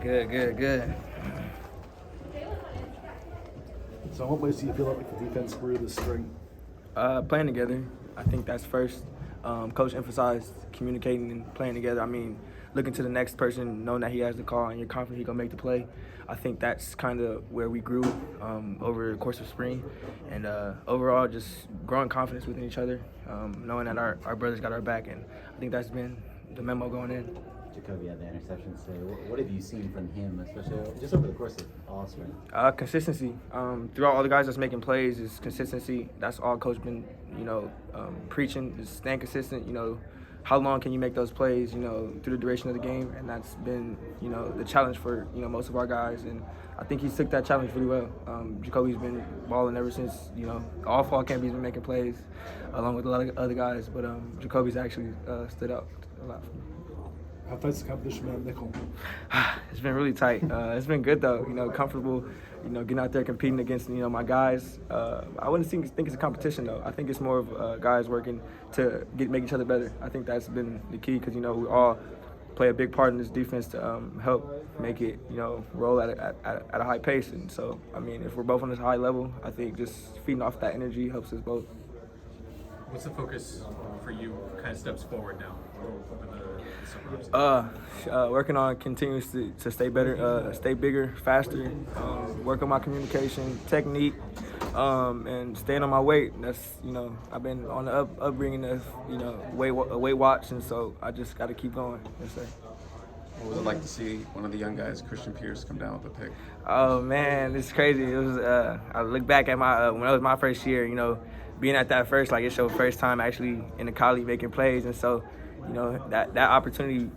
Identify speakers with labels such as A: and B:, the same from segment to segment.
A: Good.
B: So in what ways do you feel like the defense grew this spring?
A: Playing together, I think that's first. Coach emphasized communicating and playing together. I mean, looking to the next person, knowing that he has the call and you're confident he's going to make the play. I think that's kind of where we grew over the course of spring. And overall, just growing confidence within each other, knowing that our brothers got our back. And I think that's been the memo going in.
C: Jacoby had the interception today. What have you seen from him, especially just over the course of all spring?
A: Consistency. Throughout all the guys that's making plays is consistency. That's all coach been, preaching, is staying consistent. How long can you make those plays, through the duration of the game? And that's been, the challenge for, most of our guys. And I think he took that challenge really well. Jacoby's been balling ever since, all fall camp he's been making plays along with a lot of other guys. But Jacoby's actually stood out a lot for me.
B: How tight's the competition at nickel?
A: It's been really tight. It's been good though. Comfortable. Getting out there competing against my guys. I wouldn't think it's a competition though. I think it's more of guys working to make each other better. I think that's been the key because we all play a big part in this defense to help make it roll at a high pace. And so if we're both on this high level, I think just feeding off that energy helps us both.
D: What's the focus for you? Kind of steps forward now over the summer.
A: Working on continues to stay better, stay bigger, faster. Work on my communication, technique, and staying on my weight. That's I've been on the upbringing of weight watch, and so I just got to keep going. Yes, sir.
E: What was it like to see one of the young guys, Christian Pierce, come down with a pick?
A: Oh man, it's crazy. It was. I look back at my when it was my first year. Being at that first, it's your first time actually in the college making plays, and so that opportunity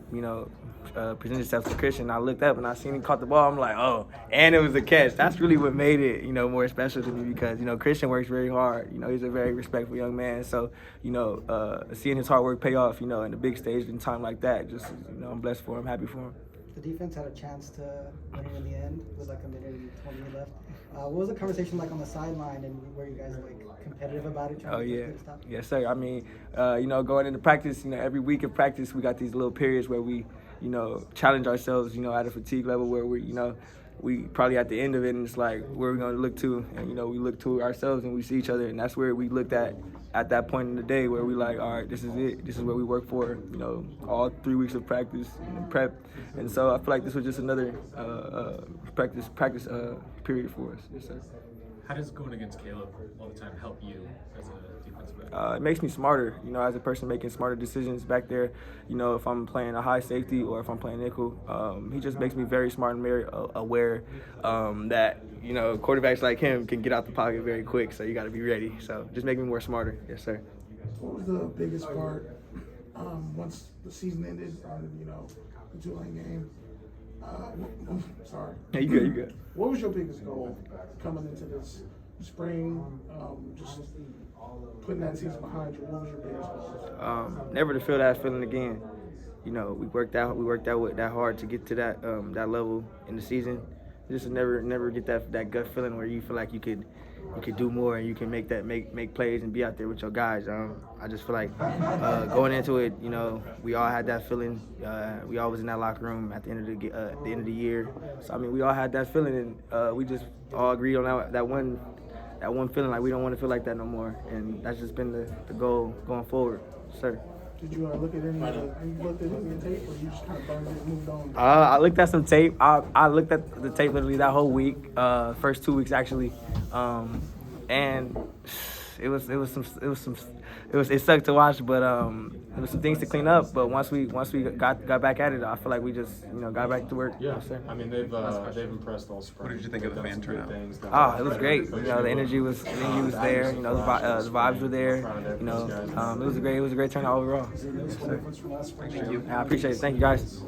A: presented itself to Christian. I looked up and I seen him caught the ball. I'm like, oh, and it was a catch. That's really what made it more special to me because Christian works very hard. He's a very respectful young man. So seeing his hard work pay off in the big stage in time like that, just I'm blessed for him, happy for him.
F: The defense had a chance to win it in the end with a minute and 20 left. What was the conversation like on the sideline, and were you guys competitive about it?
A: Oh yeah, yes sir. Going into practice, every week of practice we got these little periods where we, challenge ourselves, at a fatigue level where we probably at the end of it, and it's like where we're gonna look to, and we look to ourselves and we see each other, and that's where we looked at that point in the day where we like, all right, this is it. This is what we work for. All 3 weeks of practice and prep, and so I feel like this was just another practice period for us. Yes, sir.
D: How does going against Caleb all the time help you as a defensive back?
A: It makes me smarter, as a person making smarter decisions back there. If I'm playing a high safety or if I'm playing nickel, he just makes me very smart and very aware that, quarterbacks like him can get out the pocket very quick, so you got to be ready. So just make me more smarter. Yes, sir.
G: What was the biggest part once the season ended on, the Tulane game? Sorry.
A: Yeah, you good.
G: What was your biggest goal coming into this spring? Just putting that season behind you. What was your biggest goal?
A: Never to feel that feeling again. We worked out with that hard to get to that level in the season. Just to never get that gut feeling where you feel like you could do more and you can make plays and be out there with your guys. I just feel like going into it, we all had that feeling. We all was in that locker room at the end of the year. So we all had that feeling, and we just all agreed on that one feeling, like we don't want to feel like that no more. And that's just been the goal going forward, sir.
G: Did you look at any tape, or you just kind of burned it and moved on?
A: I looked at some tape. I looked at the tape literally that whole week, first 2 weeks actually, and it sucked to watch, but there was some things to clean up. But once we got back at it, I feel like we just got back to work.
D: Yeah, they've impressed all spring.
E: What did you think of the fan turnout?
A: It was great. The energy was there. The vibes were there. It was a great turnout overall.
E: Thank you.
A: I appreciate it. Thank you guys.